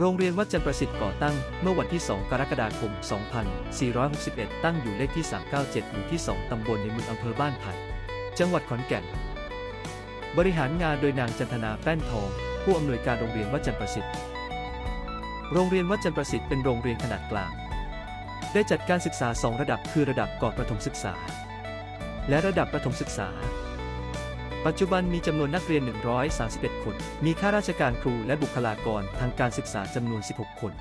โรงเรียนวัดจันทร์ประสิทธิ์ก่อตั้งเมื่อวันที่ 2 กรกฎาคม 2461 ตั้งอยู่เลขที่ 397 หมู่ที่ 2 ตำบลในเมืองอำเภอบ้านไผ่ จังหวัดขอนแก่น บริหารงานโดยนางจันทนาแป้นทอง ผู้อำนวยการโรงเรียนวัดจันทร์ประสิทธิ์ โรงเรียนวัดจันทร์ประสิทธิ์เป็นโรงเรียนขนาดกลาง ได้จัดการศึกษา 2 ระดับคือระดับก่อนประถมศึกษา และระดับประถมศึกษา ปัจจุบันมีจำนวนนักเรียน 131 คน มีข้าราชการครูและบุคลากรทางการศึกษาจำนวน 16 คน